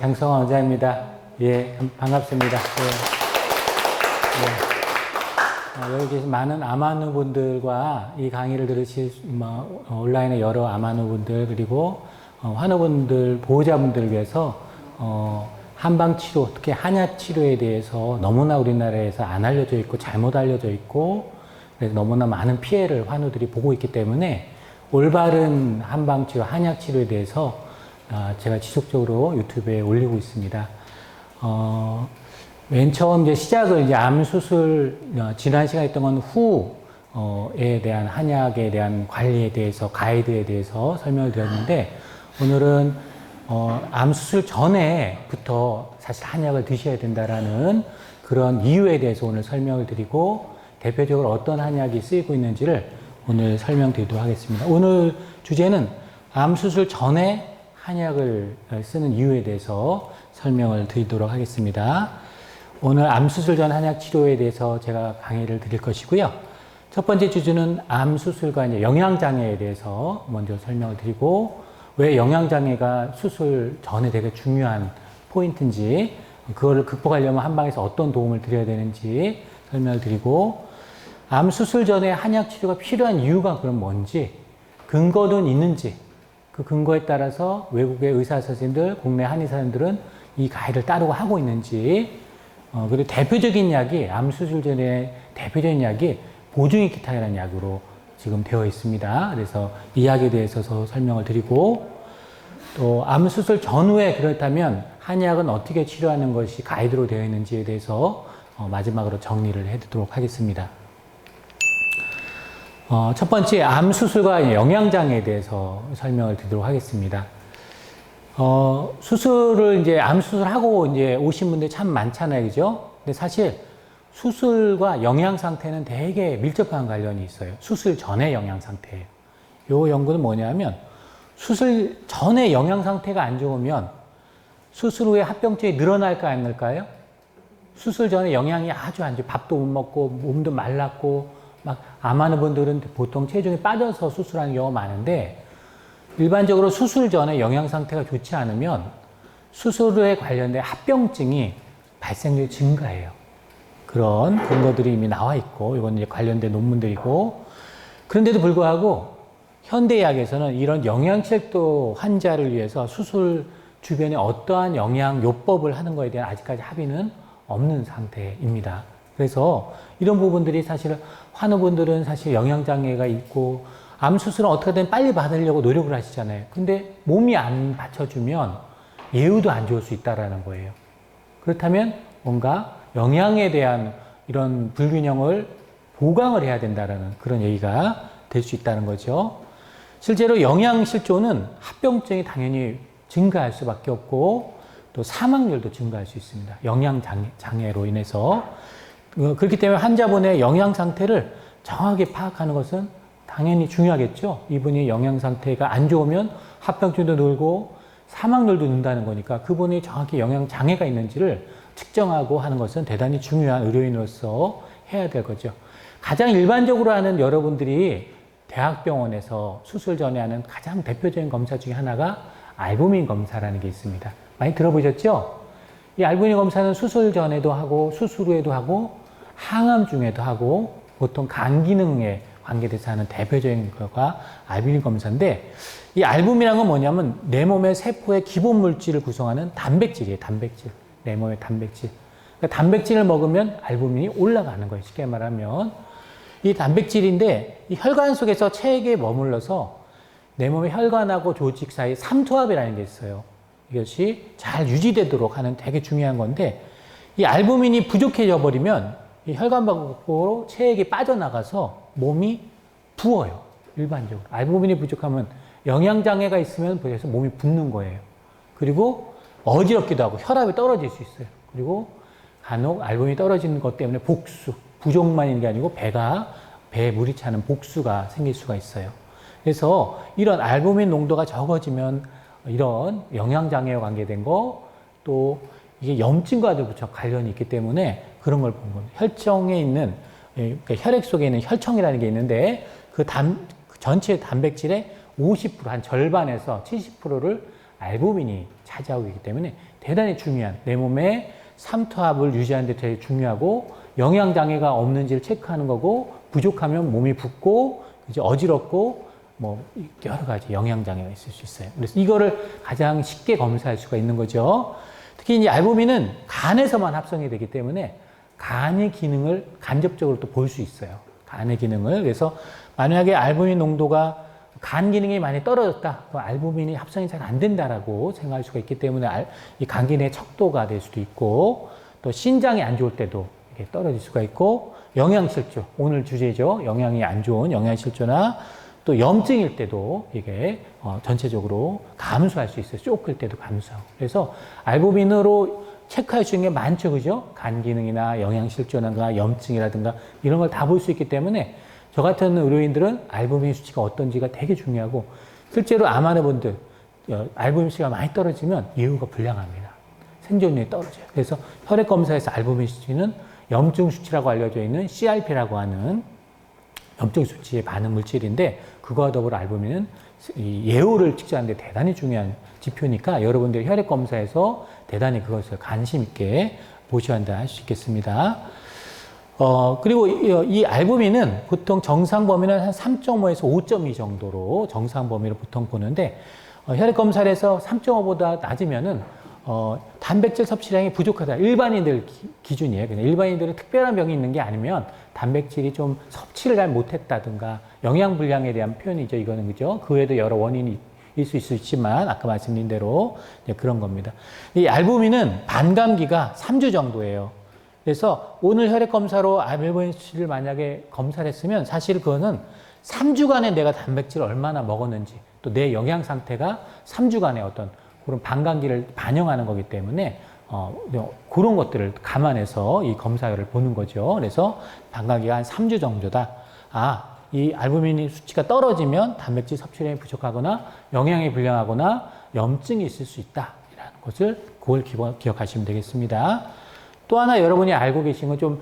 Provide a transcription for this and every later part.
장성환 원장입니다. 예, 반갑습니다. 여기 계신 많은 아마누분들과 이 강의를 들으실 온라인의 여러 아마누분들 그리고 환우분들, 보호자분들을 위해서 한방치료, 특히 한약치료에 대해서 너무나 우리나라에서 안 알려져 있고 잘못 알려져 있고 그래서 너무나 많은 피해를 환우들이 보고 있기 때문에 올바른 한방치료, 한약치료에 대해서 제가 지속적으로 유튜브에 올리고 있습니다. 맨 처음 이제 시작을 이제 암 수술 지난 시간에 했던 건 후에 대한 한약에 대한 관리에 대해서 가이드에 대해서 설명을 드렸는데 오늘은 암 수술 전에부터 사실 한약을 드셔야 된다라는 그런 이유에 대해서 오늘 설명을 드리고 대표적으로 어떤 한약이 쓰이고 있는지를 오늘 설명드리도록 하겠습니다. 오늘 주제는 암 수술 전에 한약을 쓰는 이유에 대해서 설명을 드리도록 하겠습니다. 오늘 암 수술 전 한약 치료에 대해서 제가 강의를 드릴 것이고요. 첫 번째 주제는 암 수술과 이제 영양장애에 대해서 먼저 설명을 드리고 왜 영양장애가 수술 전에 되게 중요한 포인트인지 그거를 극복하려면 한방에서 어떤 도움을 드려야 되는지 설명을 드리고 암 수술 전에 한약 치료가 필요한 이유가 그럼 뭔지 근거는 있는지 그 근거에 따라서 외국의 의사 선생님들, 국내 한의사 선생님들은 이 가이드를 따르고 하고 있는지 그리고 대표적인 약이 암 수술 전에 대표적인 약이 보증익히탕이라는 약으로 지금 되어 있습니다. 그래서 이 약에 대해서 설명을 드리고 또 암 수술 전후에 그렇다면 한약은 어떻게 치료하는 것이 가이드로 되어 있는지에 대해서 마지막으로 정리를 해드리도록 하겠습니다. 첫 번째, 암 수술과 영양장애에 대해서 설명을 드리도록 하겠습니다. 수술을 이제 암 수술하고 이제 오신 분들이 참 많잖아요. 그죠? 근데 사실 수술과 영양 상태는 되게 밀접한 관련이 있어요. 수술 전의 영양 상태예요. 요 연구는 뭐냐면 수술 전에 영양 상태가 안 좋으면 수술 후에 합병증이 늘어날까 안 늘까요? 수술 전에 영양이 아주 안 좋아요. 밥도 못 먹고 몸도 말랐고 막 암하는 분들은 보통 체중이 빠져서 수술하는 경우가 많은데 일반적으로 수술 전에 영양 상태가 좋지 않으면 수술에 관련된 합병증이 발생률이 증가해요. 그런 근거들이 이미 나와 있고 이건 이제 관련된 논문들이고 그런데도 불구하고 현대의학에서는 이런 영양실조 환자를 위해서 수술 주변에 어떠한 영양요법을 하는 것에 대한 아직까지 합의는 없는 상태입니다. 그래서 이런 부분들이 사실 환우분들은 사실 영양장애가 있고 암 수술은 어떻게든 빨리 받으려고 노력을 하시잖아요. 근데 몸이 안 받쳐주면 예후도 안 좋을 수 있다는 거예요. 그렇다면 뭔가 영양에 대한 이런 불균형을 보강을 해야 된다는 그런 얘기가 될 수 있다는 거죠. 실제로 영양실조는 합병증이 당연히 증가할 수밖에 없고 또 사망률도 증가할 수 있습니다. 영양장애로 인해서. 그렇기 때문에 환자분의 영양 상태를 정확하게 파악하는 것은 당연히 중요하겠죠. 이분이 영양 상태가 안 좋으면 합병증도 늘고 사망률도 는다는 거니까 그분이 정확히 영양 장애가 있는지를 측정하고 하는 것은 대단히 중요한 의료인으로서 해야 될 거죠. 가장 일반적으로 하는 여러분들이 대학병원에서 수술 전에 하는 가장 대표적인 검사 중에 하나가 알부민 검사라는 게 있습니다. 많이 들어보셨죠? 이 알부민 검사는 수술 전에도 하고 수술 후에도 하고 항암 중에도 하고 보통 간 기능에 관계돼서 하는 대표적인 거가 알부민 검사인데 이 알부민이라는 건 뭐냐면 내 몸의 세포의 기본 물질을 구성하는 단백질이에요. 단백질. 내 몸의 단백질. 그러니까 단백질을 먹으면 알부민이 올라가는 거예요. 쉽게 말하면. 이 단백질인데 이 혈관 속에서 체액에 머물러서 내 몸의 혈관하고 조직 사이 삼투압이라는 게 있어요. 이것이 잘 유지되도록 하는 되게 중요한 건데 이 알부민이 부족해져 버리면 이 혈관 밖으로 체액이 빠져나가서 몸이 부어요. 일반적으로. 알부민이 부족하면 영양장애가 있으면 그래서 몸이 붓는 거예요. 그리고 어지럽기도 하고 혈압이 떨어질 수 있어요. 그리고 간혹 알부민이 떨어지는 것 때문에 복수, 부족만 있는 게 아니고 배에 물이 차는 복수가 생길 수가 있어요. 그래서 이런 알부민 농도가 적어지면 이런 영양장애와 관계된 거, 또 이게 염증과도 무척 관련이 있기 때문에 그런 걸 본 겁니다. 혈청에 있는, 그러니까 혈액 속에 있는 혈청이라는 게 있는데 그 전체 단백질의 50%, 한 절반에서 70%를 알부민이 차지하고 있기 때문에 대단히 중요한, 내 몸의 삼투압을 유지하는 데 되게 중요하고, 영양장애가 없는지를 체크하는 거고, 부족하면 몸이 붓고 이제 어지럽고 뭐 여러 가지 영양장애가 있을 수 있어요. 그래서 이거를 가장 쉽게 검사할 수가 있는 거죠. 특히 이제 알부민은 간에서만 합성이 되기 때문에 간의 기능을 간접적으로 또 볼 수 있어요. 간의 기능을. 그래서 만약에 알부민 농도가 간 기능이 많이 떨어졌다, 그럼 알부민이 합성이 잘 안 된다라고 생각할 수가 있기 때문에 이 간 기능의 척도가 될 수도 있고, 또 신장이 안 좋을 때도 이렇게 떨어질 수가 있고, 영양실조, 오늘 주제죠. 영양이 안 좋은 영양실조나 또 염증일 때도 이게 전체적으로 감소할 수 있어요. 쪼클 때도 감소하고. 그래서 알부민으로 체크할 수 있는 게 많죠. 그죠? 간 기능이나 영양실조나 염증이라든가 이런 걸 다 볼 수 있기 때문에 저 같은 의료인들은 알부민 수치가 어떤지가 되게 중요하고, 실제로 암 환자 분들 알부민 수치가 많이 떨어지면 예후가 불량합니다. 생존율이 떨어져요. 그래서 혈액 검사에서 알부민 수치는 염증 수치라고 알려져 있는 CRP라고 하는 염증 수치의 반응 물질인데, 그거와 더불어 알부민은 이 예후를 측정하는 데 대단히 중요한 지표니까 여러분들 혈액 검사에서 대단히 그것을 관심 있게 보셔야 한다 할 수 있겠습니다. 그리고 이 알부민은 보통 정상 범위는 한 3.5에서 5.2 정도로 정상 범위를 보통 보는데, 혈액 검사에서 3.5보다 낮으면은 단백질 섭취량이 부족하다. 일반인들 기준이에요. 그냥 일반인들은 특별한 병이 있는 게 아니면 단백질이 좀 섭취를 잘 못했다든가 영양 불량에 대한 표현이죠. 이거는 그죠? 그 외에도 여러 원인이 있을 수 있지만 아까 말씀드린 대로 그런 겁니다. 이 알부민은 반감기가 3주 정도예요. 그래서 오늘 혈액 검사로 알부민 수치를 만약에 검사를 했으면 사실 그거는 3주간에 내가 단백질을 얼마나 먹었는지, 또 내 영양 상태가 3주간의 어떤 그런 반감기를 반영하는 거기 때문에 그런 것들을 감안해서 이 검사를 보는 거죠. 그래서 반감기가 한 3주 정도다. 이 알부민 수치가 떨어지면 단백질 섭취량이 부족하거나 영양이 불량하거나 염증이 있을 수 있다라는 것을 그걸 기억하시면 되겠습니다. 또 하나 여러분이 알고 계신 건 좀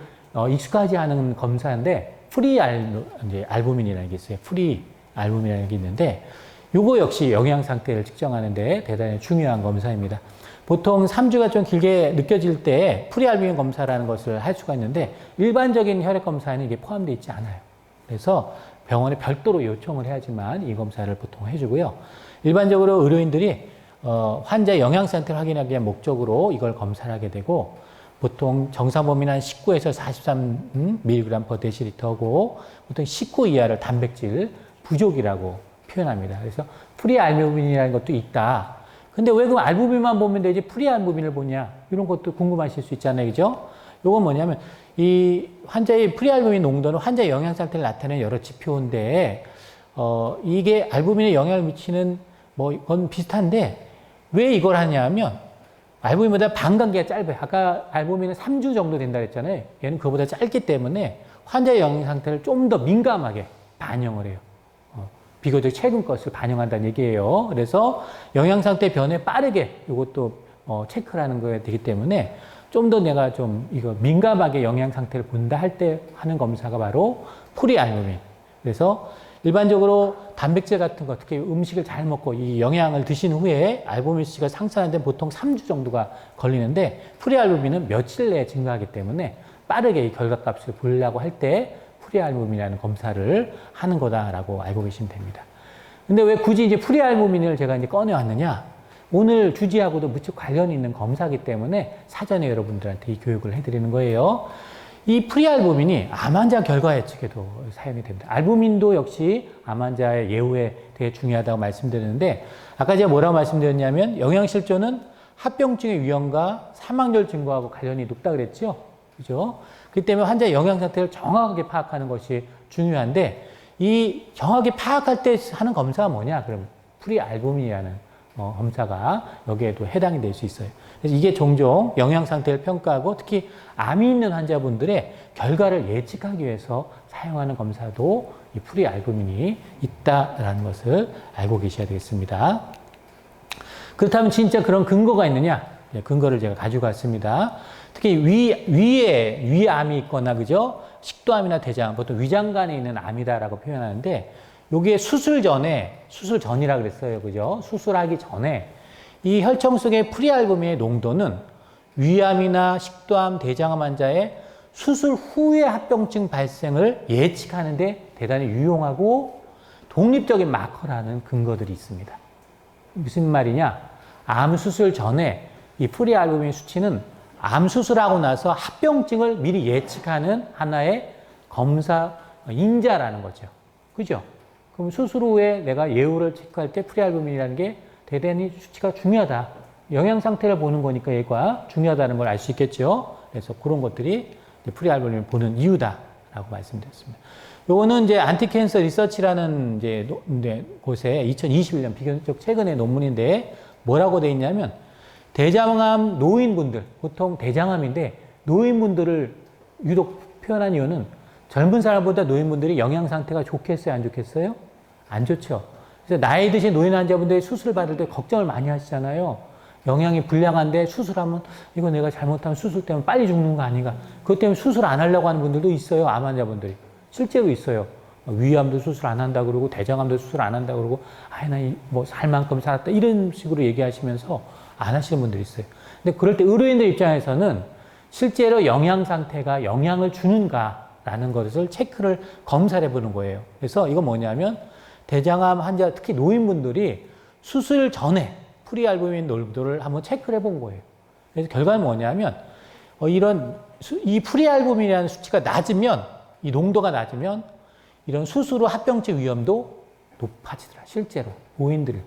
익숙하지 않은 검사인데, 프리 알부민이라는 게 있어요. 프리 알부민이라는 게 있는데, 요거 역시 영양 상태를 측정하는데 대단히 중요한 검사입니다. 보통 3주가 좀 길게 느껴질 때 프리알부민 검사라는 것을 할 수가 있는데, 일반적인 혈액 검사에는 이게 포함되어 있지 않아요. 그래서 병원에 별도로 요청을 해야지만 이 검사를 보통 해주고요. 일반적으로 의료인들이 환자의 영양 상태를 확인하기 위한 목적으로 이걸 검사를 하게 되고, 보통 정상 범위는 한 19에서 43mg/dl고, 보통 19 이하를 단백질 부족이라고 표현합니다. 그래서 프리알부민이라는 것도 있다. 근데 왜 그럼 알부민만 보면 되지 프리알부민을 보냐? 이런 것도 궁금하실 수 있잖아요. 그죠? 요건 뭐냐면, 이 환자의 프리알부민 농도는 환자의 영양 상태를 나타내는 여러 지표인데, 이게 알부민에 영향을 미치는 건 비슷한데, 왜 이걸 하냐면, 알부민보다 반감기가 짧아요. 아까 알부민은 3주 정도 된다 그랬잖아요. 얘는 그보다 짧기 때문에 환자의 영양 상태를 좀 더 민감하게 반영을 해요. 비교적 최근 것을 반영한다는 얘기예요. 그래서 영양 상태 변화에 빠르게 이것도 체크를 하는 거에 되기 때문에 좀 더 내가 좀 이거 민감하게 영양 상태를 본다 할 때 하는 검사가 바로 프리알부민. 그래서 일반적으로 단백질 같은 거, 특히 음식을 잘 먹고 이 영양을 드신 후에 알부민 수치가 상승하는 데 보통 3주 정도가 걸리는데, 프리알부민은 며칠 내에 증가하기 때문에 빠르게 이 결과값을 보려고 할 때 프리알부민이라는 검사를 하는 거다라고 알고 계시면 됩니다. 근데 왜 굳이 이제 프리알부민을 제가 이제 꺼내왔느냐? 오늘 주제하고도 무척 관련이 있는 검사이기 때문에 사전에 여러분들한테 이 교육을 해드리는 거예요. 이 프리알부민이 암 환자 결과 예측에도 사용이 됩니다. 알부민도 역시 암 환자의 예후에 되게 중요하다고 말씀드렸는데, 아까 제가 뭐라고 말씀드렸냐면, 영양실조는 합병증의 위험과 사망률 증가하고 관련이 높다 그랬죠. 그죠? 그렇기 때문에 환자의 영양 상태를 정확하게 파악하는 것이 중요한데, 이 정확히 파악할 때 하는 검사가 뭐냐? 그럼 프리알부민이라는 검사가 여기에도 해당이 될 수 있어요. 그래서 이게 종종 영양 상태를 평가하고, 특히 암이 있는 환자분들의 결과를 예측하기 위해서 사용하는 검사도 이 프리알부민이 있다라는 것을 알고 계셔야 되겠습니다. 그렇다면 진짜 그런 근거가 있느냐? 근거를 제가 가지고 왔습니다. 특히 위암이 있거나, 그죠? 식도암이나 대장, 보통 위장관에 있는 암이다라고 표현하는데, 요게 수술 전이라 그랬어요. 그죠? 수술하기 전에 이 혈청 속의 프리알부민의 농도는 위암이나 식도암, 대장암 환자의 수술 후의 합병증 발생을 예측하는 데 대단히 유용하고 독립적인 마커라는 근거들이 있습니다. 무슨 말이냐? 암 수술 전에 이 프리알부민 수치는 암 수술하고 나서 합병증을 미리 예측하는 하나의 검사 인자라는 거죠. 그죠? 그럼 수술 후에 내가 예후를 체크할 때 프리알부민이라는 게 대단히 수치가 중요하다. 영양 상태를 보는 거니까 얘가 중요하다는 걸 알 수 있겠죠. 그래서 그런 것들이 프리알부민을 보는 이유다라고 말씀드렸습니다. 요거는 이제 안티캔서 리서치라는 이제 곳에 2021년 비교적 최근의 논문인데 뭐라고 돼 있냐면 대장암 노인분들, 보통 대장암인데 노인분들을 유독 표현한 이유는 젊은 사람보다 노인분들이 영양 상태가 좋겠어요, 안 좋겠어요? 안 좋죠. 그래서 나이 드신 노인 환자분들이 수술 받을 때 걱정을 많이 하시잖아요. 영양이 불량한데 수술하면 이거 내가 잘못하면 수술 때문에 빨리 죽는 거 아닌가. 그것 때문에 수술 안 하려고 하는 분들도 있어요. 암 환자분들이. 실제로 있어요. 위암도 수술 안 한다 그러고 대장암도 수술 안 한다 그러고 나 뭐 살 만큼 살았다 이런 식으로 얘기하시면서 안 하시는 분들이 있어요. 근데 그럴 때 의료인들 입장에서는 실제로 영양 상태가 영향을 주는가라는 것을 체크를 검사를 해보는 거예요. 그래서 이거 뭐냐면 대장암 환자 특히 노인분들이 수술 전에 프리알부민 농도를 한번 체크를 해본 거예요. 그래서 결과는 뭐냐면 이 프리알부민이라는 수치가 낮으면 이 농도가 낮으면 이런 수술 후 합병증 위험도 높아지더라. 실제로 노인들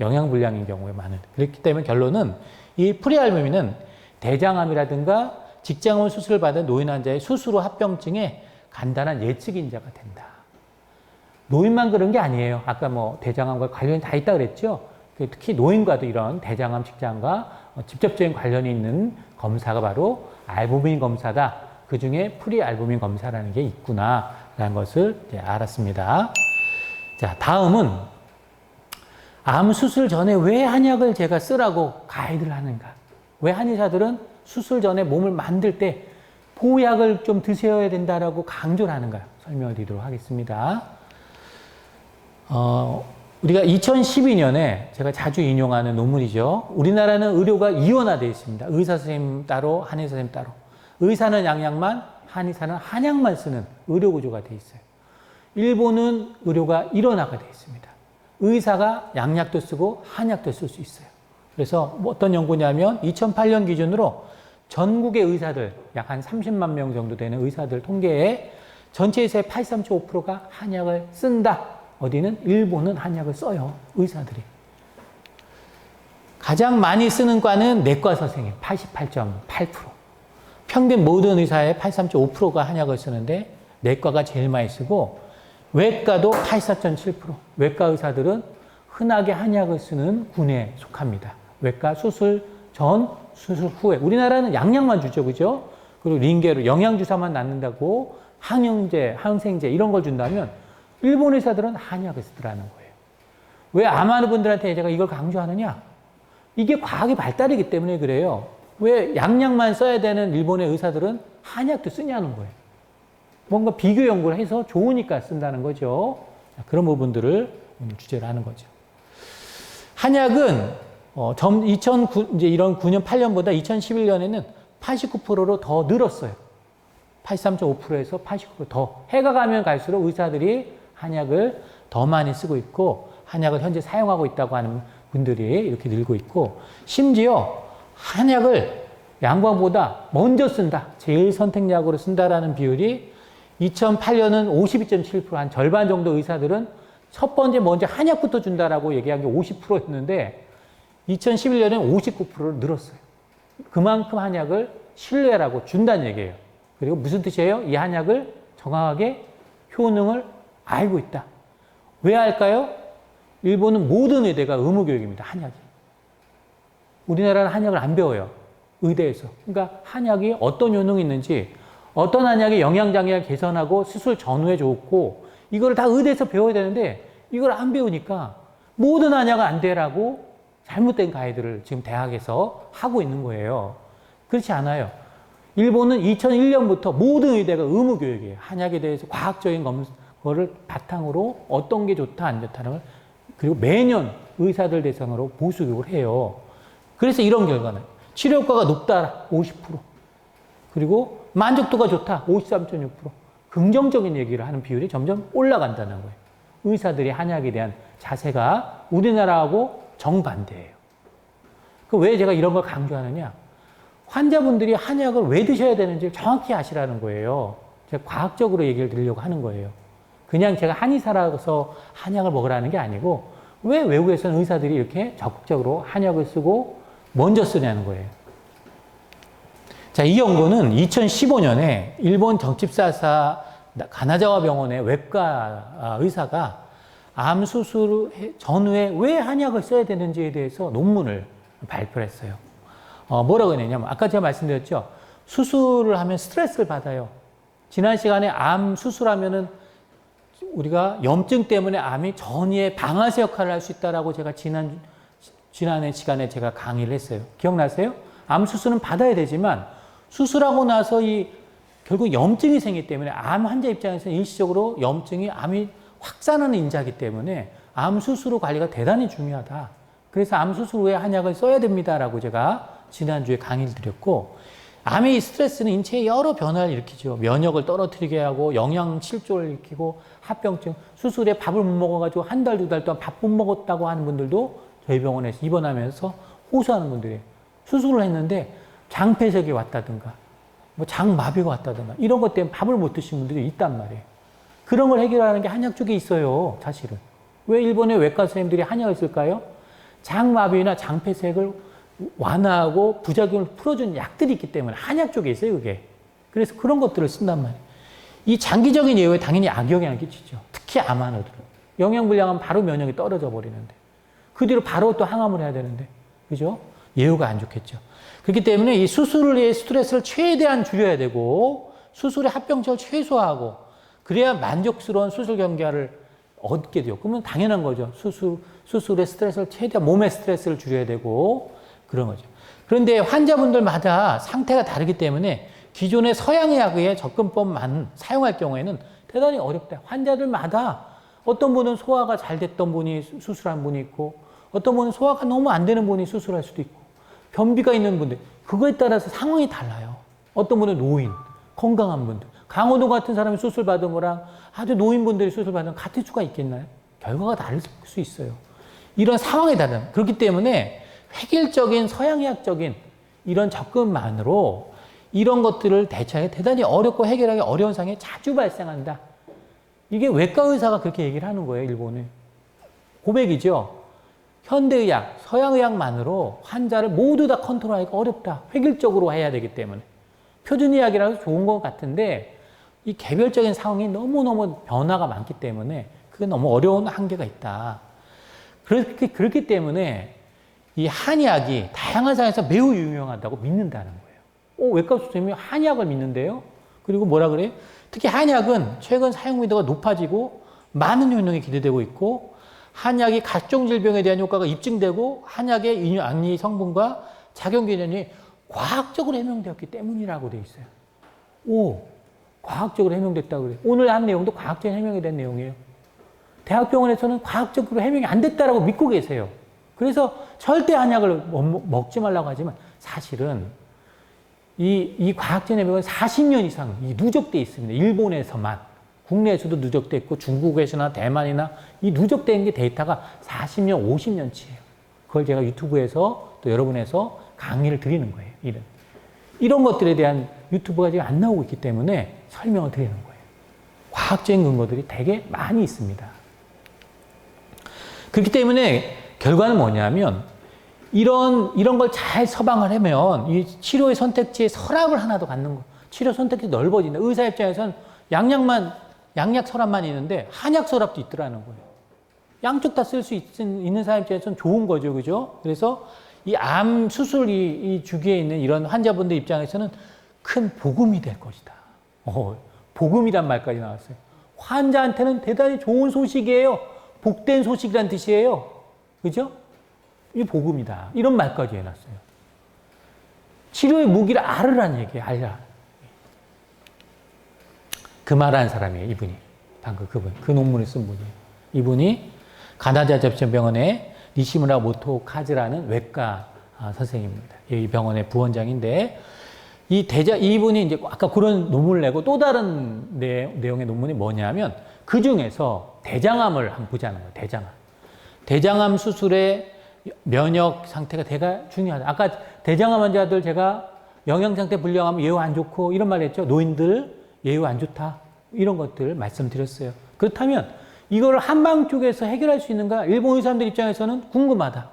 영양불량인 경우에 많은. 그렇기 때문에 결론은 이 프리알부민은 대장암이라든가 직장암 수술을 받은 노인 환자의 수술 후 합병증의 간단한 예측 인자가 된다. 노인만 그런 게 아니에요. 아까 뭐 대장암과 관련이 다 있다 그랬죠. 특히 노인과도 이런 대장암, 직장암과 직접적인 관련이 있는 검사가 바로 알부민 검사다. 그 중에 프리알부민 검사라는 게 있구나라는 것을 이제 알았습니다. 자, 다음은 암 수술 전에 왜 한약을 제가 쓰라고 가이드를 하는가? 왜 한의사들은 수술 전에 몸을 만들 때 보약을 좀 드셔야 된다라고 강조를 하는가? 설명을 드리도록 하겠습니다. 우리가 2012년에 제가 자주 인용하는 논문이죠. 우리나라는 의료가 이원화되어 있습니다. 의사 선생님 따로, 한의사 선생님 따로. 의사는 양약만, 한의사는 한약만 쓰는 의료 구조가 되어 있어요. 일본은 의료가 일원화가 되어 있습니다. 의사가 양약도 쓰고 한약도 쓸 수 있어요. 그래서 어떤 연구냐면 2008년 기준으로 전국의 의사들, 약 한 30만 명 정도 되는 의사들 통계에 전체 의사의 83.5%가 한약을 쓴다. 어디는? 일본은 한약을 써요. 의사들이. 가장 많이 쓰는 과는 내과 선생님 88.8%. 평균 모든 의사의 83.5%가 한약을 쓰는데 내과가 제일 많이 쓰고 외과도 84.7%. 외과 의사들은 흔하게 한약을 쓰는 군에 속합니다. 외과 수술 전, 수술 후에. 우리나라는 양약만 주죠. 그죠? 그리고 링게로 영양주사만 낫는다고 항영제, 항생제 이런 걸 준다면 일본 의사들은 한약을 쓰더라는 거예요. 왜 암하는 분들한테 제가 이걸 강조하느냐? 이게 과학이 발달이기 때문에 그래요. 왜 양약만 써야 되는 일본의 의사들은 한약도 쓰냐는 거예요. 뭔가 비교 연구를 해서 좋으니까 쓴다는 거죠. 그런 부분들을 오늘 주제로 하는 거죠. 한약은 2009년 8년보다 2011년에는 89%로 더 늘었어요. 83.5%에서 89% 더. 해가 가면 갈수록 의사들이 한약을 더 많이 쓰고 있고 한약을 현재 사용하고 있다고 하는 분들이 이렇게 늘고 있고 심지어 한약을 양광보다 먼저 쓴다. 제일 선택약으로 쓴다라는 비율이 2008년은 52.7%, 한 절반 정도 의사들은 첫 번째 먼저 한약부터 준다라고 얘기한 게 50%였는데 2011년에는 59%로 늘었어요. 그만큼 한약을 신뢰라고 준다는 얘기예요. 그리고 무슨 뜻이에요? 이 한약을 정확하게 효능을 알고 있다. 왜 할까요? 일본은 모든 의대가 의무교육입니다. 한약이. 우리나라는 한약을 안 배워요. 의대에서. 그러니까 한약이 어떤 효능이 있는지 어떤 한약이 영양장애를 개선하고 수술 전후에 좋고 이걸 다 의대에서 배워야 되는데 이걸 안 배우니까 모든 한약은 안 되라고 잘못된 가이드를 지금 대학에서 하고 있는 거예요. 그렇지 않아요. 일본은 2001년부터 모든 의대가 의무교육이에요. 한약에 대해서 과학적인 거를 바탕으로 어떤 게 좋다 안 좋다는 걸 그리고 매년 의사들 대상으로 보수교육을 해요. 그래서 이런 결과는 치료 효과가 높다 50%, 그리고 만족도가 좋다 53.6%, 긍정적인 얘기를 하는 비율이 점점 올라간다는 거예요. 의사들이 한약에 대한 자세가 우리나라하고 정반대예요. 왜 제가 이런 걸 강조하느냐? 환자분들이 한약을 왜 드셔야 되는지 정확히 아시라는 거예요. 제가 과학적으로 얘기를 드리려고 하는 거예요. 그냥 제가 한의사라서 한약을 먹으라는 게 아니고 왜 외국에서는 의사들이 이렇게 적극적으로 한약을 쓰고 먼저 쓰냐는 거예요. 자, 이 연구는 2015년에 일본 정집사사 가나자와 병원의 외과 의사가 암 수술 전후에 왜 한약을 써야 되는지에 대해서 논문을 발표했어요. 뭐라고 했냐면 아까 제가 말씀드렸죠. 수술을 하면 스트레스를 받아요. 지난 시간에 암 수술하면은 우리가 염증 때문에 암이 전이에 방아쇠 역할을 할 수 있다라고 제가 지난해 시간에 제가 강의를 했어요. 기억나세요? 암 수술은 받아야 되지만 수술하고 나서 결국 염증이 생기기 때문에 암 환자 입장에서는 일시적으로 염증이 암이 확산하는 인자이기 때문에 암 수술 후 관리가 대단히 중요하다. 그래서 암 수술 후에 한약을 써야 됩니다라고 제가 지난주에 강의를 드렸고, 암의 스트레스는 인체에 여러 변화를 일으키죠. 면역을 떨어뜨리게 하고 영양 실조를 일으키고 합병증, 수술에 밥을 못 먹어가지고 한 달, 두 달 동안 밥 못 먹었다고 하는 분들도 저희 병원에서 입원하면서 호소하는 분들이에요. 수술을 했는데 장폐색이 왔다든가 뭐 장마비가 왔다든가 이런 것 때문에 밥을 못 드신 분들이 있단 말이에요. 그런 걸 해결하는 게 한약 쪽에 있어요. 사실은. 왜 일본의 외과 선생님들이 한약을 쓸까요? 장마비나 장폐색을 완화하고 부작용을 풀어주는 약들이 있기 때문에 한약 쪽에 있어요, 그게. 그래서 그런 것들을 쓴단 말이에요. 이 장기적인 예후에 당연히 악영향을 끼치죠. 특히 암 환우들은. 영양불량하면 바로 면역이 떨어져 버리는데. 그 뒤로 바로 또 항암을 해야 되는데. 그죠? 예후가 안 좋겠죠. 그렇기 때문에 이 수술을 위해 스트레스를 최대한 줄여야 되고, 수술의 합병증을 최소화하고, 그래야 만족스러운 수술 경과를 얻게 돼요. 그러면 당연한 거죠. 수술의 스트레스를 최대한 몸의 스트레스를 줄여야 되고, 그런 거죠. 그런데 환자분들마다 상태가 다르기 때문에 기존의 서양의학의 접근법만 사용할 경우에는 대단히 어렵다. 환자들마다 어떤 분은 소화가 잘 됐던 분이 수술한 분이 있고, 어떤 분은 소화가 너무 안 되는 분이 수술할 수도 있고, 변비가 있는 분들, 그거에 따라서 상황이 달라요. 어떤 분은 노인, 건강한 분들, 강호동 같은 사람이 수술 받은 거랑 아주 노인분들이 수술 받은 거 같을 수가 있겠나요? 결과가 다를 수 있어요. 이런 상황이 다른. 그렇기 때문에 획일적인 서양의학적인 이런 접근만으로 이런 것들을 대처하기 대단히 어렵고 해결하기 어려운 상황이 자주 발생한다. 이게 외과 의사가 그렇게 얘기를 하는 거예요, 일본에. 고백이죠. 현대의학, 서양의학만으로 환자를 모두 다 컨트롤하기가 어렵다. 획일적으로 해야 되기 때문에. 표준의학이라서 좋은 것 같은데 이 개별적인 상황이 너무너무 변화가 많기 때문에 그게 너무 어려운 한계가 있다. 그렇기 때문에 이 한의학이 다양한 상황에서 매우 유용하다고 믿는다는 거예요. 외과 선생님이 한의학을 믿는데요. 그리고 뭐라 그래요? 특히 한의학은 최근 사용 민도가 높아지고 많은 효능이 기대되고 있고, 한약이 각종 질병에 대한 효과가 입증되고 한약의 안리 성분과 작용 개념이 과학적으로 해명되었기 때문이라고 되어 있어요. 과학적으로 해명됐다고 그래요. 오늘 한 내용도 과학적인 해명이 된 내용이에요. 대학병원에서는 과학적으로 해명이 안 됐다라고 믿고 계세요. 그래서 절대 한약을 먹지 말라고 하지만 사실은 이 과학적인 해명은 40년 이상 누적돼 있습니다. 일본에서만. 국내에서도 누적돼 있고 중국에서나 대만이나 이 누적된 게 데이터가 40년, 50년치예요. 그걸 제가 유튜브에서 또 여러분에서 강의를 드리는 거예요. 이런 것들에 대한 유튜브가 지금 안 나오고 있기 때문에 설명을 드리는 거예요. 과학적인 근거들이 되게 많이 있습니다. 그렇기 때문에 결과는 뭐냐면 이런 걸 잘 처방을 하면 이 치료의 선택지에 서랍을 하나 더 갖는 거. 치료 선택지 넓어진다. 의사 입장에서는 양약 서랍만 있는데 한약 서랍도 있더라는 거예요. 양쪽 다 쓸 수 있는 사람 입장에서는 좋은 거죠. 그죠? 그래서 이 암 수술 이 주기에 있는 이런 환자분들 입장에서는 큰 복음이 될 것이다. 복음이란 말까지 나왔어요. 환자한테는 대단히 좋은 소식이에요. 복된 소식이란 뜻이에요. 그죠? 이 복음이다. 이런 말까지 해놨어요. 치료의 무기를 알으라는 얘기예요. 알라. 그 말한 사람이에요. 이분이. 방금 그 논문을 쓴 분이에요. 이분이 가나자 접전병원의 니시무라 모토카즈라는 외과 선생님입니다. 이 병원의 부원장인데, 이분이 이제 아까 그런 논문을 내고 또 다른 내용의 논문이 뭐냐면, 그 중에서 대장암을 한번 보자는 거예요. 대장암. 대장암 수술의 면역 상태가 되게 중요하다. 아까 대장암 환자들 제가 영양 상태 불량하면 예후 안 좋고 이런 말 했죠. 노인들 예후 안 좋다. 이런 것들 말씀드렸어요. 그렇다면 이거를 한방 쪽에서 해결할 수 있는가? 일본 의사들 입장에서는 궁금하다.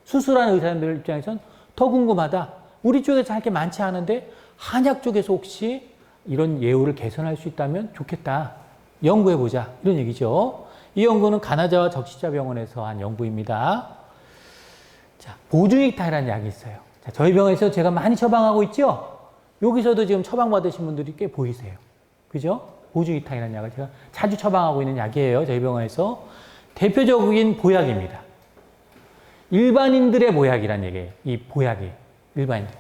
수술하는 의사들 입장에서는 더 궁금하다. 우리 쪽에서 할 게 많지 않은데 한약 쪽에서 혹시 이런 예후를 개선할 수 있다면 좋겠다. 연구해보자. 이런 얘기죠. 이 연구는 가나자와 적시자병원에서 한 연구입니다. 자, 보주익타이라는 약이 있어요. 자, 저희 병원에서 제가 많이 처방하고 있죠? 여기서도 지금 처방받으신 분들이 꽤 보이세요. 그죠? 보주익타이라는 약을 제가 자주 처방하고 있는 약이에요. 저희 병원에서. 대표적인 보약입니다. 일반인들의 보약이란 얘기예요. 이 보약이. 일반인들.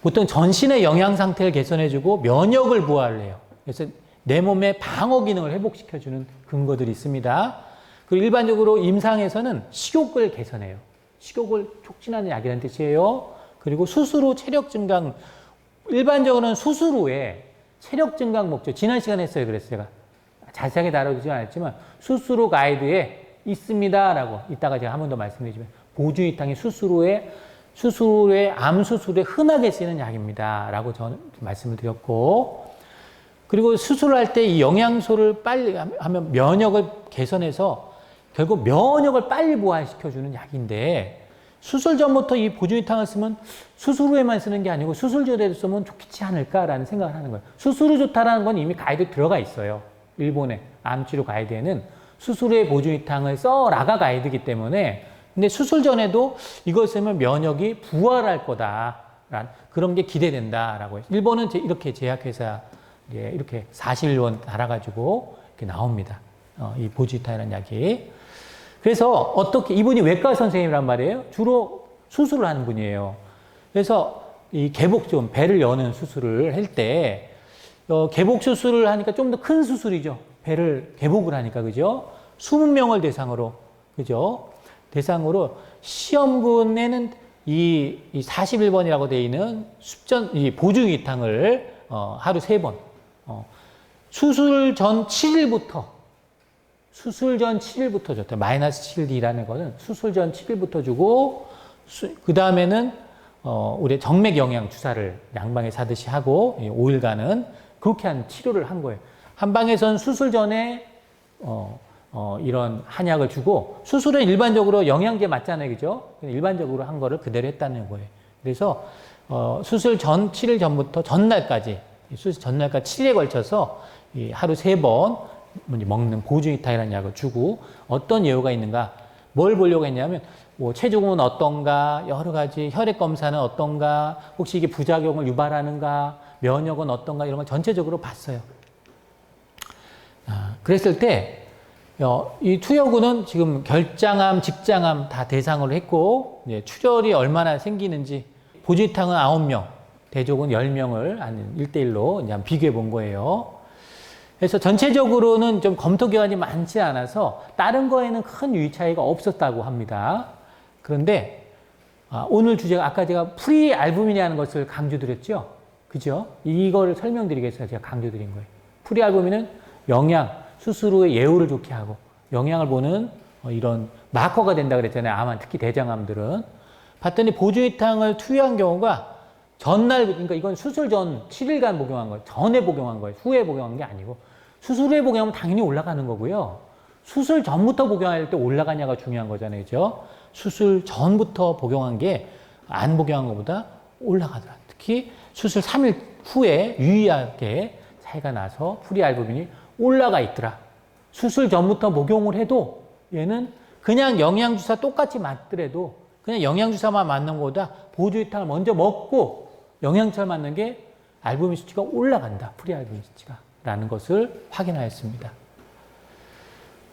보통 전신의 영양 상태를 개선해주고 면역을 부활을 해요. 그래서 내 몸의 방어 기능을 회복시켜주는 근거들이 있습니다. 그리고 일반적으로 임상에서는 식욕을 개선해요. 식욕을 촉진하는 약이라는 뜻이에요. 그리고 수술 후 체력 증강, 일반적으로는 수술 후에 체력 증강 목적, 지난 시간에 했어요. 그래서 제가 자세하게 다루지 않았지만 수술 후 가이드에 있습니다라고 이따가 제가 한 번 더 말씀드리지만 보주이탕이 수술 후에 암 수술에 흔하게 쓰이는 약입니다라고 저는 말씀을 드렸고, 그리고 수술할 때 이 영양소를 빨리 하면 면역을 개선해서 결국 면역을 빨리 부활시켜주는 약인데, 수술 전부터 이 보조이탕을 쓰면 수술 후에만 쓰는 게 아니고 수술 전에도 쓰면 좋지 않을까라는 생각을 하는 거예요. 수술 후 좋다라는 건 이미 가이드에 들어가 있어요. 일본의 암치료 가이드에는 수술 후에 보조이탕을 써라가 가이드이기 때문에, 근데 수술 전에도 이걸 쓰면 면역이 부활할 거다라는 그런 게 기대된다라고 해요. 일본은 이렇게 제약회사 이렇게 41원 달아가지고 이렇게 나옵니다. 이 보주이탕이라는 약이. 그래서 어떻게, 이분이 외과 선생님이란 말이에요. 주로 수술을 하는 분이에요. 그래서 이 개복 좀 배를 여는 수술을 할 때, 개복 수술을 하니까 좀 더 큰 수술이죠. 배를 개복을 하니까, 그죠? 20명을 대상으로, 그죠? 대상으로 시험군에는 이 41번이라고 되어 있는 이 보주이탕을 하루 3번, 수술 전 7일부터 줬다. 마이너스 7D라는 거는 수술 전 7일부터 주고, 그 다음에는, 우리 정맥 영양 주사를 양방에 사듯이 하고, 5일간은 그렇게 한 치료를 한 거예요. 한방에선 수술 전에, 이런 한약을 주고, 수술은 일반적으로 영양제 맞잖아요. 그죠? 일반적으로 한 거를 그대로 했다는 거예요. 그래서, 수술 전 7일 전부터 전날까지, 수술 전날까지 7일에 걸쳐서 하루 3번 먹는 보주이탕이라는 약을 주고, 어떤 예후가 있는가, 뭘 보려고 했냐면, 뭐 체중은 어떤가, 여러 가지 혈액 검사는 어떤가, 혹시 이게 부작용을 유발하는가, 면역은 어떤가, 이런 걸 전체적으로 봤어요. 그랬을 때, 이 투여군은 지금 결장암, 직장암 다 대상으로 했고, 출혈이 얼마나 생기는지, 보주이탕은 9명, 대족은 10명을 한 1대1로 이제 비교해 본 거예요. 그래서 전체적으로는 좀 검토 기관이 많지 않아서 다른 거에는 큰 유의 차이가 없었다고 합니다. 그런데 오늘 주제가 아까 제가 프리알부민이라는 것을 강조드렸죠. 그죠? 이거를 설명드리기 위해서 제가 강조드린 거예요. 프리알부민은 영양, 수술 후에 예후를 좋게 하고 영양을 보는 이런 마커가 된다 그랬잖아요. 암, 특히 대장암들은. 봤더니 보주이탕을 투여한 경우가 전날, 그러니까 이건 수술 전 7일간 복용한 거예요. 전에 복용한 거예요. 후에 복용한 게 아니고. 수술 후에 복용하면 당연히 올라가는 거고요. 수술 전부터 복용할 때 올라가냐가 중요한 거잖아요. 그죠? 수술 전부터 복용한 게 안 복용한 것보다 올라가더라. 특히 수술 3일 후에 유의하게 차이가 나서 프리알부민이 올라가 있더라. 수술 전부터 복용을 해도 얘는 그냥 영양주사 똑같이 맞더라도 그냥 영양주사만 맞는 것보다 보주이탕을 먼저 먹고 영양철 맞는 게 알부민 수치가 올라간다. 프리알부민 수치가. 라는 것을 확인하였습니다.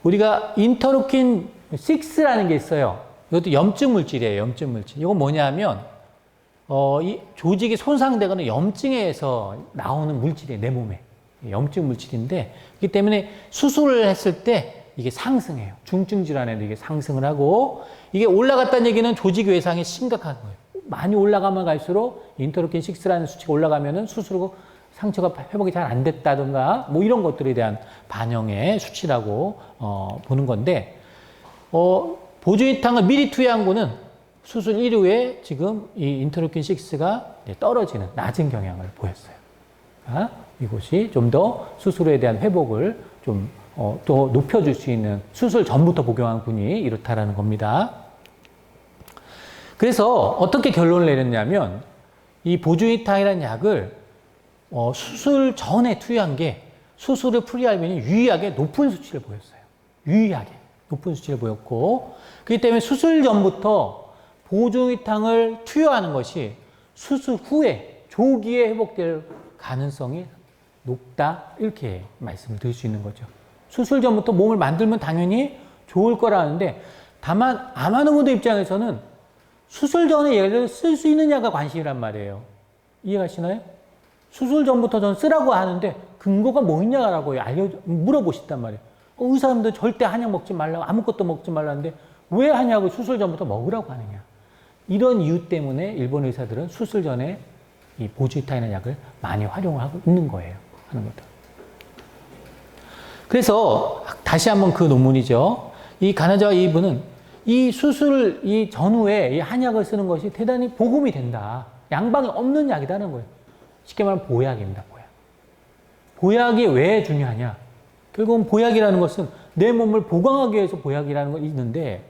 우리가 인터루킨 6라는 게 있어요. 이것도 염증 물질이에요. 염증 물질. 이건 뭐냐면, 이 조직이 손상되거나 염증에서 나오는 물질이에요. 내 몸에. 염증 물질인데, 그렇기 때문에 수술을 했을 때 이게 상승해요. 중증 질환에도 이게 상승을 하고, 이게 올라갔다는 얘기는 조직 외상이 심각한 거예요. 많이 올라가면 갈수록 인터루킨 6라는 수치가 올라가면은 수술 후 상처가 회복이 잘 안 됐다든가 뭐 이런 것들에 대한 반영의 수치라고 보는 건데 보조이탕을 미리 투여한 거는 수술 이후에 지금 이 인터루킨 6가 떨어지는 낮은 경향을 보였어요. 이곳이 좀 더 수술 후에 대한 회복을 좀 또 높여줄 수 있는 수술 전부터 복용한 군이 이렇다라는 겁니다. 그래서 어떻게 결론을 내렸냐면 이 보조이탕이라는 약을 수술 전에 투여한 게 수술 후 프리알빈이 유의하게 높은 수치를 보였어요. 유의하게 높은 수치를 보였고 그렇기 때문에 수술 전부터 보조이탕을 투여하는 것이 수술 후에 조기에 회복될 가능성이 높다 이렇게 말씀을 드릴 수 있는 거죠. 수술 전부터 몸을 만들면 당연히 좋을 거라는데 다만 암 하는 분들 입장에서는 수술 전에 얘를 쓸 수 있느냐가 관심이란 말이에요. 이해가시나요? 수술 전부터 전 쓰라고 하는데 근거가 뭐 있냐라고 물어보신단 말이에요. 의사님들 절대 한약 먹지 말라고 아무것도 먹지 말라는데 왜 한약을 수술 전부터 먹으라고 하느냐. 이런 이유 때문에 일본 의사들은 수술 전에 이 보조이탕이라는 약을 많이 활용을 하고 있는 거예요. 하는 거다. 그래서 다시 한번 그 논문이죠. 이 가나자와 이분은 이 수술 이 전후에 이 한약을 쓰는 것이 대단히 복음이 된다. 양방이 없는 약이라는 거예요. 쉽게 말하면 보약입니다. 보약. 보약이 왜 중요하냐? 결국은 보약이라는 것은 내 몸을 보강하기 위해서 보약이라는 거 있는데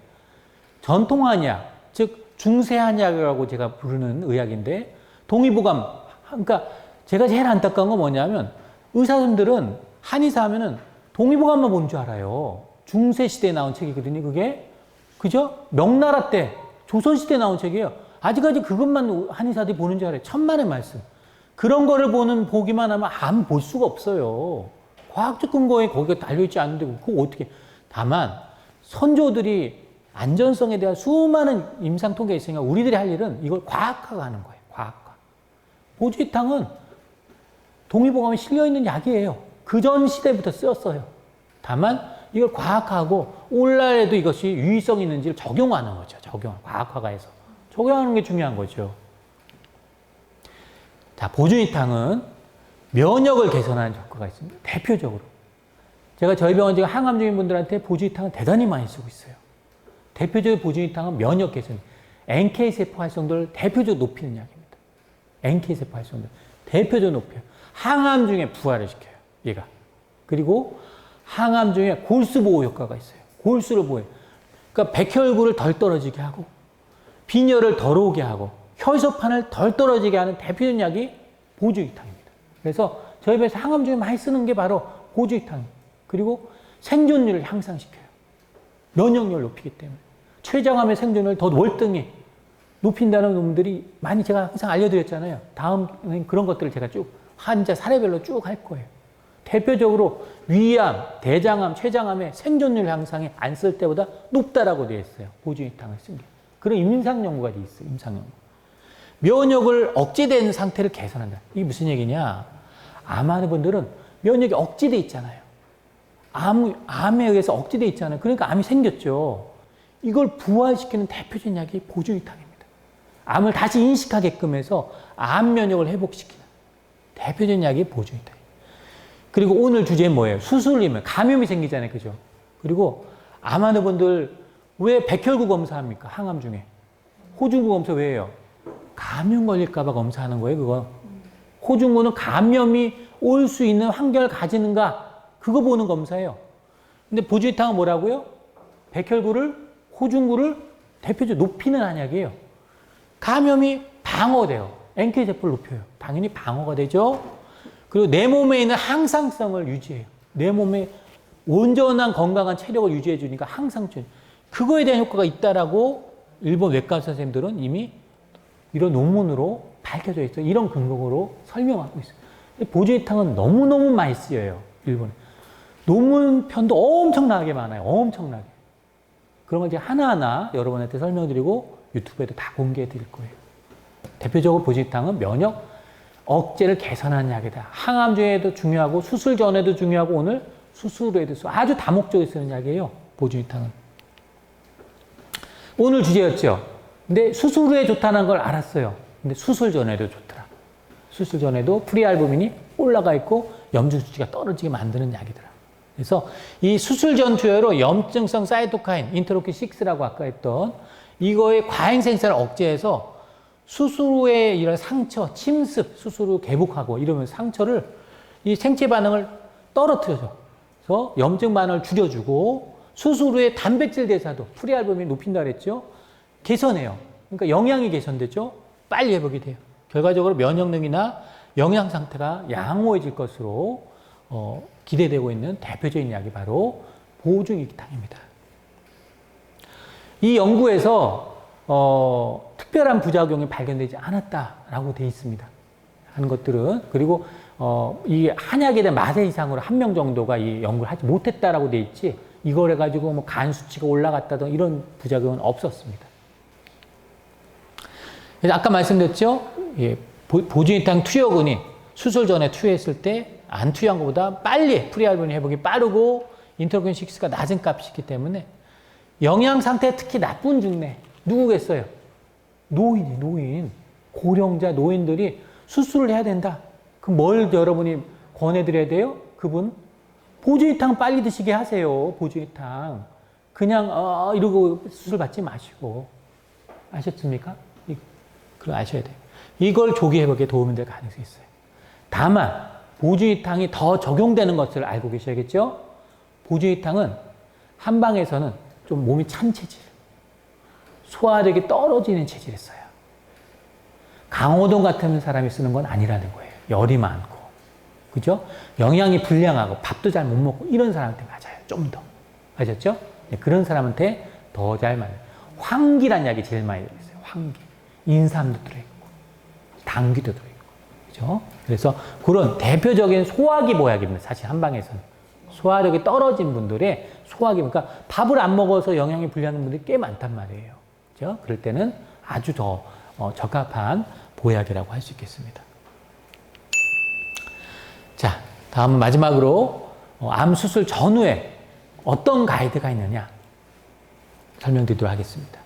전통 한약, 즉 중세 한약이라고 제가 부르는 의학인데 동의보감. 그러니까 제가 제일 안타까운 건 뭐냐면 의사분들은 한의사 하면은 동의보감만 본 줄 알아요. 중세 시대에 나온 책이거든요. 그게 그죠? 명나라 때 조선시대에 나온 책이에요. 아직까지 그것만 한의사들이 보는 줄 알아요. 천만의 말씀. 그런 거를 보기만 하면 아무 볼 수가 없어요. 과학적 근거에 거기가 달려있지 않은데 그거 어떻게. 다만 선조들이 안전성에 대한 수많은 임상 통계가 있으니까 우리들이 할 일은 이걸 과학화하는 거예요. 과학화. 보조이탕은 동의보감에 실려있는 약이에요. 그 전 시대부터 쓰였어요. 다만 이걸 과학화하고 오늘날에도 이것이 유의성이 있는지를 적용하는 거죠. 과학화가 해서. 적용하는 게 중요한 거죠. 자, 보조이탕은 면역을 개선하는 효과가 있습니다. 대표적으로. 제가 저희 병원 지금 항암 중인 분들한테 보조이탕을 대단히 많이 쓰고 있어요. 대표적인 보조이탕은 면역 개선, NK세포 활성도를 대표적으로 높이는 약입니다. NK세포 활성도 대표적으로 높여요. 항암 중에 부활을 시켜요. 얘가. 그리고 항암 중에 골수 보호 효과가 있어요. 골수를 보호해요. 그러니까 백혈구를 덜 떨어지게 하고 빈혈을 덜 오게 하고 혈소판을 덜 떨어지게 하는 대표적인 약이 보조이탕입니다. 그래서 저희 병에서 항암 중에 많이 쓰는 게 바로 보조이탕이에요. 그리고 생존율을 향상시켜요. 면역력을 높이기 때문에. 췌장암의 생존율을 더 월등히 높인다는 놈들이 많이 제가 항상 알려드렸잖아요. 다음은 그런 것들을 제가 쭉 환자 사례별로 쭉 할 거예요. 대표적으로 위암, 대장암, 췌장암의 생존율 향상이 안 쓸 때보다 높다라고 되어 있어요. 보조이탕을 쓴 게. 그런 임상 연구가 되어 있어요. 임상 연구. 면역을 억제되는 상태를 개선한다. 이게 무슨 얘기냐? 암하는 분들은 면역이 억제돼 있잖아요. 암에 의해서 억제돼 있잖아요. 그러니까 암이 생겼죠. 이걸 부활시키는 대표적인 약이 보조이탕입니다. 암을 다시 인식하게끔 해서 암 면역을 회복시키는 대표적인 약이 보조이탕. 그리고 오늘 주제는 뭐예요? 수술이면 감염이 생기잖아요. 그죠? 그리고 암하는 분들 왜 백혈구 검사합니까? 항암 중에. 호중구 검사 왜 해요? 감염 걸릴까봐 검사하는 거예요. 그거. 호중구는 감염이 올 수 있는 환경을 가지는가 그거 보는 검사예요. 근데 보조이탕은 뭐라고요? 백혈구를 호중구를 대표적으로 높이는 한약이에요. 감염이 방어돼요. NK세포를 높여요. 당연히 방어가 되죠. 그리고 내 몸에 있는 항상성을 유지해요. 내 몸에 온전한 건강한 체력을 유지해 주니까 항상증. 그거에 대한 효과가 있다라고 일본 외과 선생님들은 이미 이런 논문으로 밝혀져 있어요. 이런 근거로 설명하고 있어요. 보조이탕은 너무너무 많이 쓰여요. 일본에. 논문편도 엄청나게 많아요. 엄청나게. 그런 걸 이제 하나하나 여러분한테 설명드리고 유튜브에도 다 공개해 드릴 거예요. 대표적으로 보조이탕은 면역 억제를 개선하는 약이다. 항암 중에도 중요하고 수술 전에도 중요하고 오늘 수술 후에도 아주 다목적으로 쓰는 약이에요. 보조이탕은. 오늘 주제였죠. 근데 수술 후에 좋다는 걸 알았어요. 근데 수술 전에도 좋더라. 수술 전에도 프리알부민이 올라가 있고 염증 수치가 떨어지게 만드는 약이더라. 그래서 이 수술 전 투여로 염증성 사이토카인, 인터로킨 6라고 아까 했던 이거의 과잉 생산을 억제해서 수술 후에 이런 상처, 침습, 수술 후 개복하고 이러면 상처를 이 생체 반응을 떨어뜨려줘. 그래서 염증 반응을 줄여주고 수술 후에 단백질 대사도 프리알부민 높인다 그랬죠. 개선해요. 그러니까 영양이 개선되죠. 빨리 회복이 돼요. 결과적으로 면역력이나 영양 상태가 양호해질 것으로 기대되고 있는 대표적인 약이 바로 보증익탕입니다. 이 연구에서 특별한 부작용이 발견되지 않았다라고 되어 있습니다. 하는 것들은 그리고 이 한약에 대한 맛의 이상으로 1명 정도가 이 연구를 하지 못했다라고 되어 있지 이걸 해가지고 뭐 간 수치가 올라갔다든 이런 부작용은 없었습니다. 그래서 아까 말씀드렸죠. 예, 보증익탕 투여군이 수술 전에 투여했을 때 안 투여한 것보다 빨리 프리알부민 회복이 빠르고 인터로킨 6가 낮은 값이기 때문에 영양 상태 특히 나쁜 중내 누구겠어요? 노인. 고령자 노인들이 수술을 해야 된다. 그럼 뭘 여러분이 권해드려야 돼요? 그분 보증익탕 빨리 드시게 하세요. 보증익탕. 그냥 이러고 수술 받지 마시고. 아셨습니까? 그걸 아셔야 돼요. 이걸 조기 회복에 도움이 될 가능성이 있어요. 다만 보증익탕이 더 적용되는 것을 알고 계셔야겠죠? 보증익탕은 한방에서는 좀 몸이 찬 체질, 소화력이 떨어지는 체질에 써요. 강호동 같은 사람이 쓰는 건 아니라는 거예요. 열이 많고, 그죠? 영양이 불량하고 밥도 잘 못 먹고 이런 사람한테 맞아요. 좀 더. 아셨죠? 네, 그런 사람한테 더 잘 맞아요. 황기란 약이 제일 많이 들어있어요. 황기. 인삼도 들어있고, 당귀도 들어있고, 그죠? 그래서 그런 대표적인 소화기 보약입니다. 사실 한방에서는. 소화력이 떨어진 분들의 소화기, 그러니까 밥을 안 먹어서 영양이 불량한 분들이 꽤 많단 말이에요. 그죠? 그럴 때는 아주 더 적합한 보약이라고 할 수 있겠습니다. 자, 다음 마지막으로 암 수술 전후에 어떤 가이드가 있느냐 설명드리도록 하겠습니다.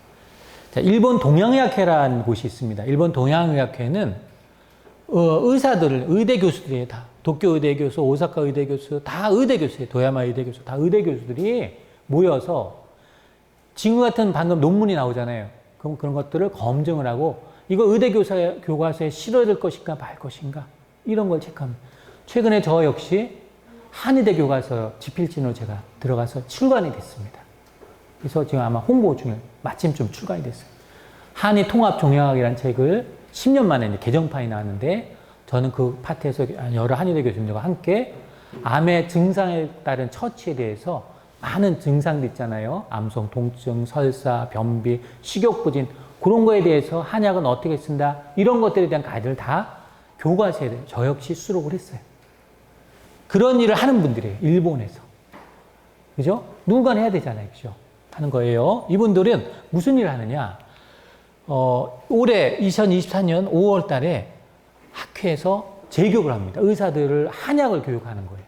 자, 일본 동양의학회라는 곳이 있습니다. 일본 동양의학회는 의사들, 의대 교수들이 다 도쿄 의대 교수, 오사카 의대 교수, 다 의대 교수예요. 도야마 의대 교수, 다 의대 교수들이 모여서 지금 같은 방금 논문이 나오잖아요. 그럼 그런 것들을 검증을 하고 이거 의대 교과서에 실어질 것인가 말 것인가 이런 걸 체크합니다. 최근에 저 역시 한의대 교과서 지필진으로 제가 들어가서 출간이 됐습니다. 그래서 지금 아마 홍보 중에 마침 좀 출간이 됐어요. 한의 통합 종양학이라는 책을 10년 만에 이제 개정판이 나왔는데 저는 그 파트에서 여러 한의대 교수님들과 함께 암의 증상에 따른 처치에 대해서 많은 증상들 있잖아요. 암성 통증, 설사, 변비, 식욕부진 그런 거에 대해서 한약은 어떻게 쓴다 이런 것들에 대한 가이드를 다 교과서에 저 역시 수록을 했어요. 그런 일을 하는 분들이에요. 일본에서. 그죠? 누군가 해야 되잖아요. 그죠? 하는 거예요. 이분들은 무슨 일을 하느냐. 올해 2024년 5월 달에 학회에서 재교육을 합니다. 의사들을 한약을 교육하는 거예요.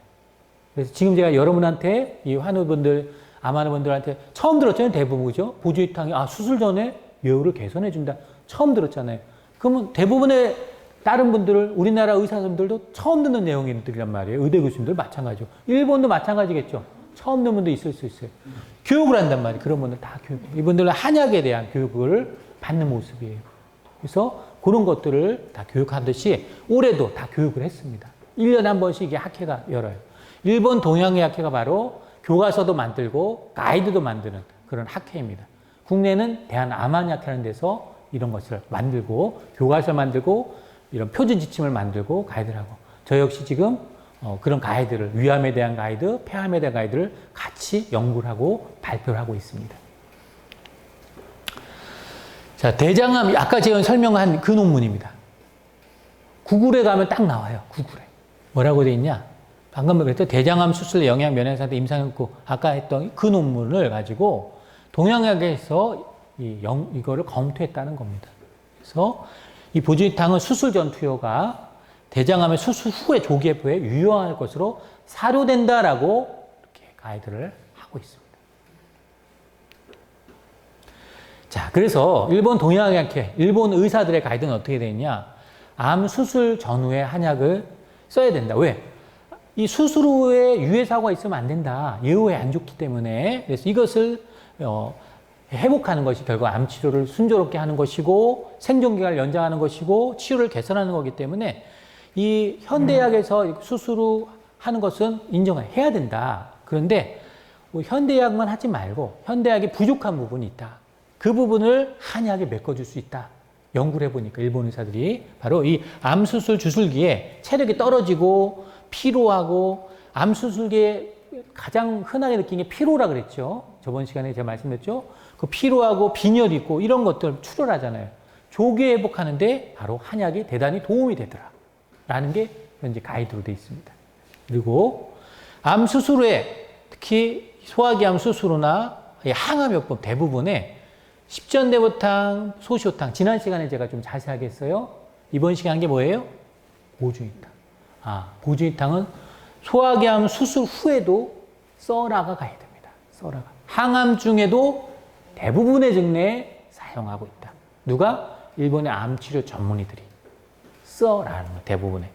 그래서 지금 제가 여러분한테, 이 환우분들, 암환우분들한테 처음 들었잖아요. 대부분, 그죠? 보주익탕이, 수술 전에 뇌우를 개선해준다. 처음 들었잖아요. 그러면 대부분의 다른 분들을, 우리나라 의사분들도 처음 듣는 내용들이란 말이에요. 의대 교수님들 마찬가지고. 일본도 마찬가지겠죠. 처음 듣는 분도 있을 수 있어요. 교육을 한단 말이에요. 그런 분들 다 교육. 이분들은 한약에 대한 교육을 받는 모습이에요. 그래서 그런 것들을 다 교육하듯이 올해도 다 교육을 했습니다. 1년에 한 번씩 이게 학회가 열어요. 일본 동양의학회가 바로 교과서도 만들고 가이드도 만드는 그런 학회입니다. 국내는 대한암한의학회라는 데서 이런 것을 만들고 교과서 만들고 이런 표준 지침을 만들고 가이드를 하고 저 역시 지금 그런 가이드를 위암에 대한 가이드, 폐암에 대한 가이드를 같이 연구를 하고 발표를 하고 있습니다. 자, 대장암, 아까 제가 설명한 그 논문입니다. 구글에 가면 딱 나와요. 구글에. 뭐라고 돼 있냐? 방금 말했죠. 대장암 수술 영양 면역상태 임상연구 아까 했던 그 논문을 가지고 동양의학에서 이거를 검토했다는 겁니다. 그래서 이 보주익탕은 수술 전 투여가 대장암의 수술 후의 조기 회복에 유효할 것으로 사료된다라고 이렇게 가이드를 하고 있습니다. 자, 그래서 일본 동의학회, 일본 의사들의 가이드는 어떻게 되어 있냐? 암 수술 전후에 한약을 써야 된다. 왜? 이 수술 후에 유해 사고가 있으면 안 된다. 예후에 안 좋기 때문에. 그래서 이것을 회복하는 것이 결국 암 치료를 순조롭게 하는 것이고 생존 기간을 연장하는 것이고 치료를 개선하는 거기 때문에 이 현대의학에서 수술 후 하는 것은 인정해야 된다. 그런데 뭐 현대의학만 하지 말고 현대의학이 부족한 부분이 있다. 그 부분을 한의학에 메꿔줄 수 있다. 연구를 해보니까 일본 의사들이 바로 이 암 수술 주술기에 체력이 떨어지고 피로하고 암 수술기에 가장 흔하게 느낀 게 피로라 그랬죠. 저번 시간에 제가 말씀드렸죠. 그 피로하고 빈혈 있고 이런 것들 출혈하잖아요. 조기 회복하는데 바로 한약이 대단히 도움이 되더라. 라는 게 현재 가이드로 되어 있습니다. 그리고 암 수술 후에 특히 소화기암 수술 후나 항암요법 대부분에 십전대보탕, 소시호탕 지난 시간에 제가 좀 자세하게 했어요. 이번 시간에 한 게 뭐예요? 보중이탕. 보중이탕은 소화기암 수술 후에도 써라가 가야 됩니다. 써라가. 항암 중에도 대부분의 증례에 사용하고 있다. 누가? 일본의 암치료 전문의들이. 써라는 거, 대부분의.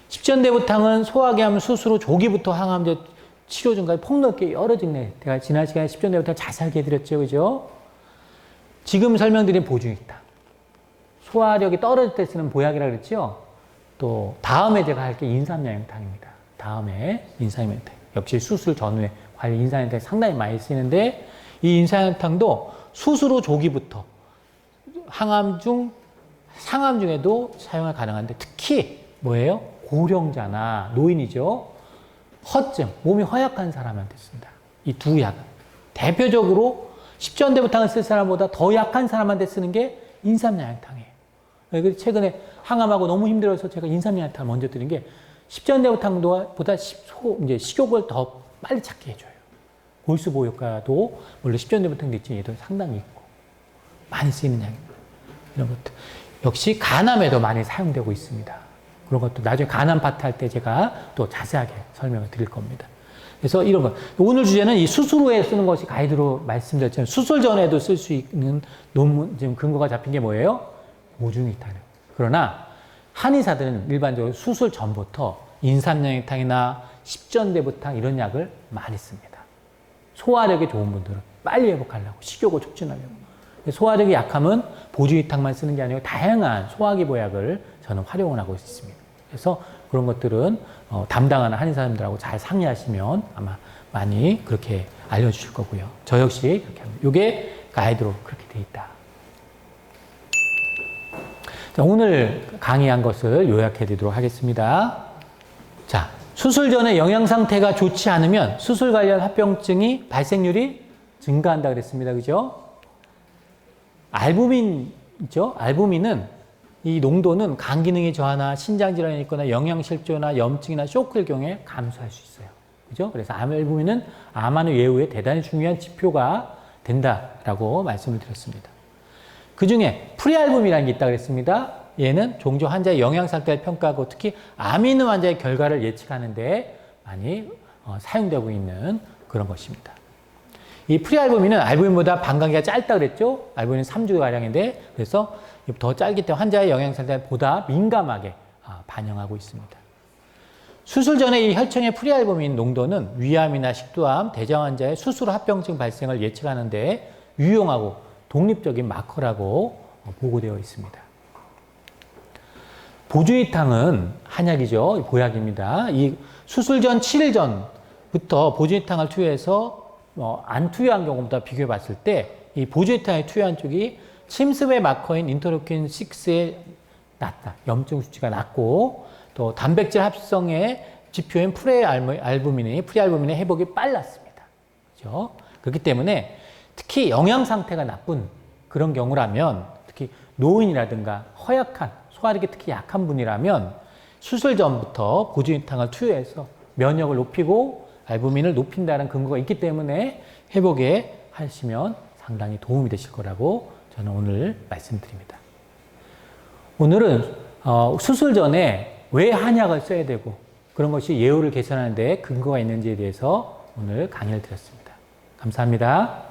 십전대보탕은 소화기암 수술 후 조기부터 항암제 치료 중까지 폭넓게 여러 증례. 제가 지난 시간에 십전대보탕 자세하게 해드렸죠. 그죠? 지금 설명드린 보중이탕. 소화력이 떨어질 때 쓰는 보약이라 그랬죠? 또 다음에 제가 할 게 인삼양탕입니다. 다음에 인삼양탕. 역시 수술 전후에 관련 인삼양탕이 상당히 많이 쓰이는데 이 인삼양탕도 수술 후 조기부터 항암 중에도 사용이 가능한데 특히 뭐예요? 고령자나 노인이죠. 허증, 몸이 허약한 사람한테 씁니다. 이 두 약은. 대표적으로 십전대보탕을 쓸 사람보다 더 약한 사람한테 쓰는 게 인삼양탕이에요. 그래서 최근에 항암하고 너무 힘들어서 제가 인삼양탕을 먼저 드린 게 십전대보탕보다 이제 식욕을 더 빨리 찾게 해줘요. 골수보호 효과도 물론 십전대보탕도 있지만 얘도 상당히 있고 많이 쓰이는 약입니다. 이런 것들. 역시 간암에도 많이 사용되고 있습니다. 그런 것도 나중에 간암 파트 할 때 제가 또 자세하게 설명을 드릴 겁니다. 그래서 이런 거. 오늘 주제는 이 수술 후에 쓰는 것이 가이드로 말씀드렸지만 수술 전에도 쓸 수 있는 논문, 지금 근거가 잡힌 게 뭐예요? 보중이탕이에요. 그러나 한의사들은 일반적으로 수술 전부터 인삼양탕이나 십전대보탕 이런 약을 많이 씁니다. 소화력이 좋은 분들은 빨리 회복하려고, 식욕을 촉진하려고. 소화력이 약하면 보중이탕만 쓰는 게 아니고 다양한 소화기 보약을 저는 활용을 하고 있습니다. 그래서 그런 것들은 담당하는 한의사님들하고 잘 상의하시면 아마 많이 그렇게 알려주실 거고요. 저 역시 그렇게 합니다. 이게 가이드로 그렇게 돼 있다. 자, 오늘 강의한 것을 요약해 드리도록 하겠습니다. 자, 수술 전에 영양 상태가 좋지 않으면 수술 관련 합병증이 발생률이 증가한다 그랬습니다. 그죠? 알부민 있죠? 알부민은 이 농도는 간 기능이 저하나 신장 질환이 있거나 영양실조나 염증이나 쇼크일 경우에 감소할 수 있어요. 그죠? 그래서 알부민은 암환의 예후에 대단히 중요한 지표가 된다라고 말씀을 드렸습니다. 그 중에 프리알부민이라는 게 있다고 그랬습니다. 얘는 종종 환자의 영양 상태를 평가하고 특히 암 있는 환자의 결과를 예측하는 데 많이 사용되고 있는 그런 것입니다. 이 프리알부민은 알부민보다 반감기가 짧다 그랬죠? 알부민은 3주가량인데 그래서 더 짧기 때문에 환자의 영양 상태를 보다 민감하게 반영하고 있습니다. 수술 전에 이 혈청의 프리알부민 농도는 위암이나 식도암, 대장 환자의 수술 후 합병증 발생을 예측하는 데 유용하고 독립적인 마커라고 보고되어 있습니다. 보중이탕은 한약이죠. 보약입니다. 이 수술 전 7일 전부터 보중이탕을 투여해서 안 투여한 경우보다 비교해 봤을 때 이 보중이탕에 투여한 쪽이 침습의 마커인 인터루킨 6에 낮다. 염증 수치가 낮고 또 단백질 합성의 지표인 프리알부민의 회복이 빨랐습니다. 그렇죠? 그렇기 때문에 특히 영양 상태가 나쁜 그런 경우라면 특히 노인이라든가 허약한 소화력이 특히 약한 분이라면 수술 전부터 보중이탕을 투여해서 면역을 높이고 알부민을 높인다는 근거가 있기 때문에 회복에 하시면 상당히 도움이 되실 거라고 저는 오늘 말씀드립니다. 오늘은 수술 전에 왜 한약을 써야 되고 그런 것이 예후를 개선하는 데 근거가 있는지에 대해서 오늘 강의를 드렸습니다. 감사합니다.